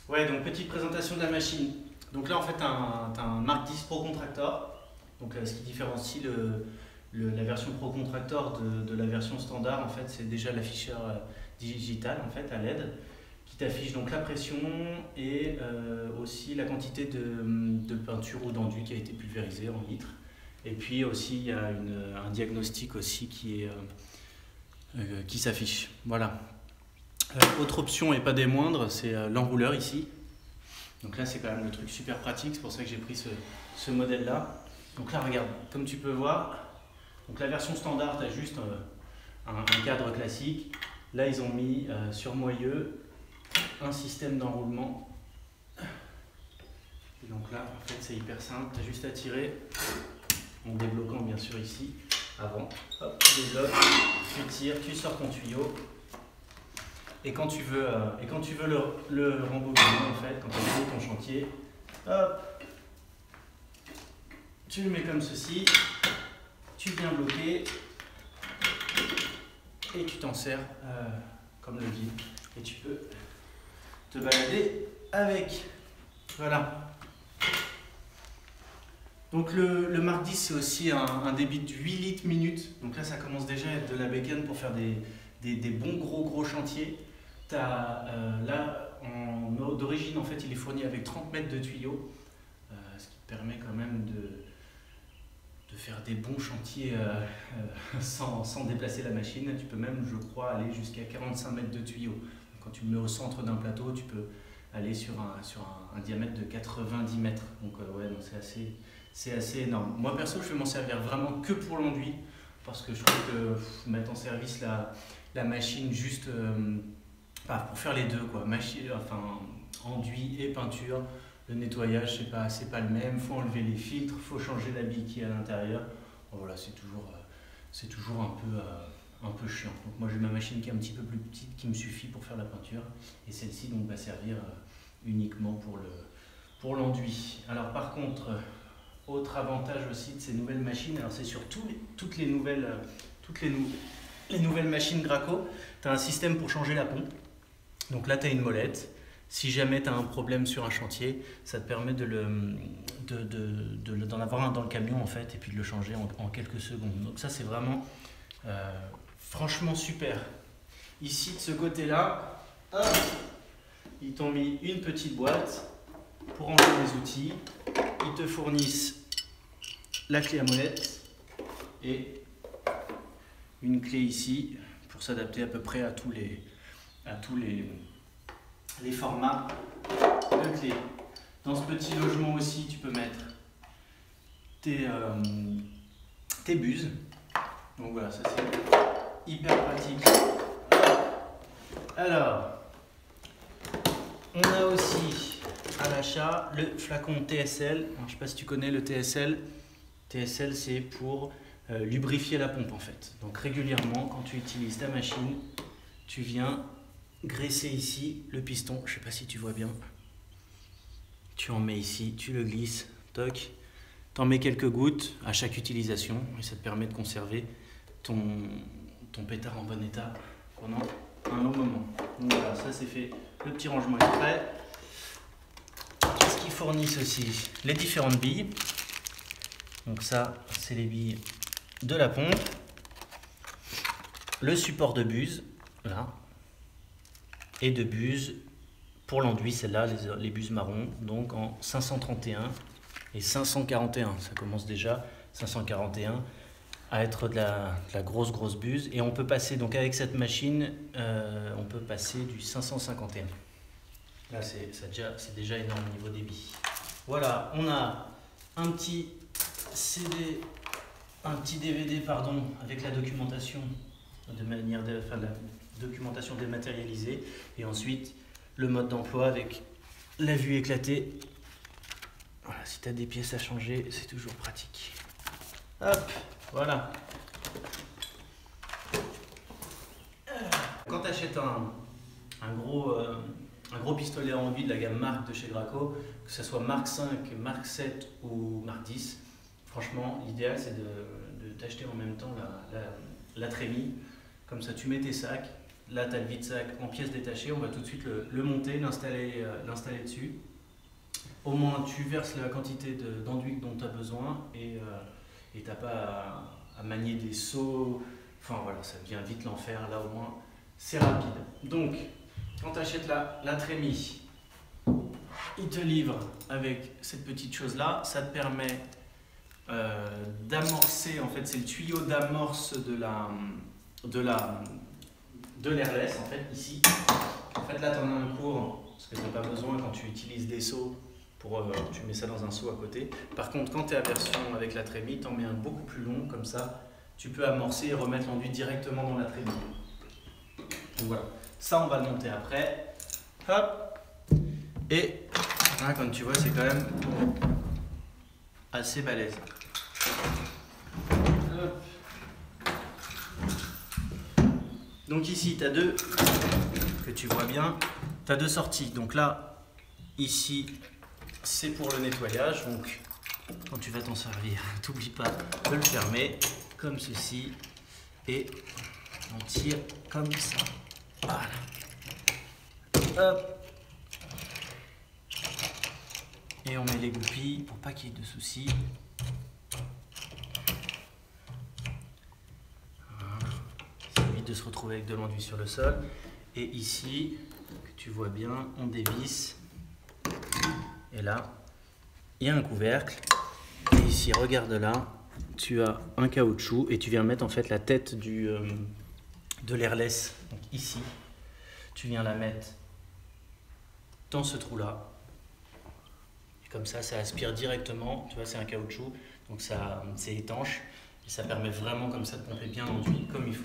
Ouais, donc petite présentation de la machine. Donc là, en fait, tu as un Mark 10 Pro Contractor. Donc ce qui différencie la version Pro Contractor de la version standard, en fait, c'est déjà l'afficheur digital, en fait, à LED, qui t'affiche donc la pression et aussi la quantité de peinture ou d'enduit qui a été pulvérisé en litres. Et puis aussi, il y a un diagnostic aussi qui s'affiche. Voilà. Autre option et pas des moindres, c'est l'enrouleur ici. Donc là, c'est quand même le truc super pratique, c'est pour ça que j'ai pris ce modèle-là. Donc là, regarde, comme tu peux voir, donc la version standard, tu as juste un cadre classique. Là, ils ont mis sur moyeu un système d'enroulement. Et donc là, en fait, c'est hyper simple, tu as juste à tirer, en débloquant bien sûr ici, avant. Hop, tu débloques, tu tires, tu sors ton tuyau. Et quand tu veux le rembobiner, en fait, quand tu as fini ton chantier, hop, tu le mets comme ceci, tu viens bloquer et tu t'en sers comme levier. Et tu peux te balader avec. Voilà. Donc le Mark 10, c'est aussi un débit de 8 litres minute. Donc là, ça commence déjà à être de la bécane pour faire des bons gros chantiers. Là, d'origine, en fait, il est fourni avec 30 mètres de tuyaux, ce qui te permet quand même de faire des bons chantiers sans déplacer la machine. Tu peux même, je crois, aller jusqu'à 45 mètres de tuyaux. Quand tu le mets au centre d'un plateau, tu peux aller sur un diamètre de 90 mètres. Donc ouais, c'est assez énorme. Moi, perso, je vais m'en servir vraiment que pour l'enduit, parce que je trouve que mettre en service la machine juste... pour faire les deux, quoi. Enduit et peinture, le nettoyage c'est pas le même, il faut enlever les filtres, il faut changer la bille qui est à l'intérieur. Bon, voilà, c'est toujours un peu chiant. Donc moi j'ai ma machine qui est un petit peu plus petite qui me suffit pour faire la peinture, et celle-ci donc va servir uniquement pour l'enduit. Alors par contre, autre avantage aussi de ces nouvelles machines, alors c'est sur toutes les nouvelles machines Graco, tu as un système pour changer la pompe. Donc là, tu as une molette. Si jamais tu as un problème sur un chantier, ça te permet d'en avoir un dans le camion, en fait, et puis de le changer en quelques secondes. Donc ça, c'est vraiment franchement super. Ici, de ce côté-là, ils t'ont mis une petite boîte pour ranger les outils. Ils te fournissent la clé à molette et une clé ici pour s'adapter à peu près à tous les formats de clés. Dans ce petit logement aussi, tu peux mettre tes buses. Donc voilà, ça c'est hyper pratique. Alors, on a aussi à l'achat le flacon TSL. Alors, je ne sais pas si tu connais le TSL. TSL, c'est pour lubrifier la pompe, en fait. Donc régulièrement, quand tu utilises ta machine, tu viens graisser ici le piston. Je ne sais pas si tu vois bien. Tu en mets ici, tu le glisses, toc. Tu en mets quelques gouttes à chaque utilisation et ça te permet de conserver ton pétard en bon état pendant un long moment. Donc voilà, ça c'est fait. Le petit rangement est prêt. Qu'est-ce qu'ils fournissent aussi? Les différentes billes. Donc ça, c'est les billes de la pompe. Le support de buse, là. Et de buse pour l'enduit, celle-là, les buses marron, donc en 531 et 541. Ça commence déjà, 541, à être de la grosse buse. Et on peut passer, donc avec cette machine, on peut passer du 551. Là, c'est déjà énorme au niveau des billes. Voilà, on a un petit DVD, pardon, avec la documentation la documentation dématérialisée, et ensuite le mode d'emploi avec la vue éclatée. Voilà, si tu as des pièces à changer, c'est toujours pratique. Hop, voilà. Quand tu achètes un gros pistolet à enduit de la gamme Mark de chez Graco, que ce soit Mark 5, Mark 7 ou Mark 10, franchement, l'idéal c'est de t'acheter en même temps la trémie. Comme ça, tu mets tes sacs là tu as le vide-sac en pièces détachées, on va tout de suite le monter, l'installer dessus. Au moins tu verses la quantité d'enduit dont tu as besoin et tu n'as pas à manier des seaux, enfin voilà, ça devient vite l'enfer, là au moins c'est rapide. Donc quand tu achètes la trémie, il te livre avec cette petite chose là, ça te permet d'amorcer, en fait c'est le tuyau d'amorce de l'airless en fait ici. En fait là tu en as un court parce que tu n'as pas besoin quand tu utilises des seaux tu mets ça dans un seau à côté. Par contre quand tu es à version avec la trémie, tu en mets un beaucoup plus long, comme ça tu peux amorcer et remettre l'enduit directement dans la trémie. Donc voilà, ça on va le monter après. Hop. Et là comme tu vois c'est quand même assez balèze. Hop. Donc ici tu as deux, que tu vois bien, tu as deux sorties. Donc là, ici c'est pour le nettoyage. Donc quand tu vas t'en servir, n'oublie pas de le fermer comme ceci. Et on tire comme ça. Voilà. Hop. Et on met les goupilles pour pas qu'il y ait de soucis. Voilà. Ça évite de se retrouver avec de l'enduit sur le sol. Et ici, que tu vois bien, on dévisse. Et là, il y a un couvercle. Et ici, regarde là, tu as un caoutchouc et tu viens mettre en fait la tête de l'airless. Donc ici, tu viens la mettre dans ce trou là. Comme ça aspire directement, tu vois, c'est un caoutchouc, donc c'est étanche et ça permet vraiment comme ça de pomper bien l'enduit comme il faut.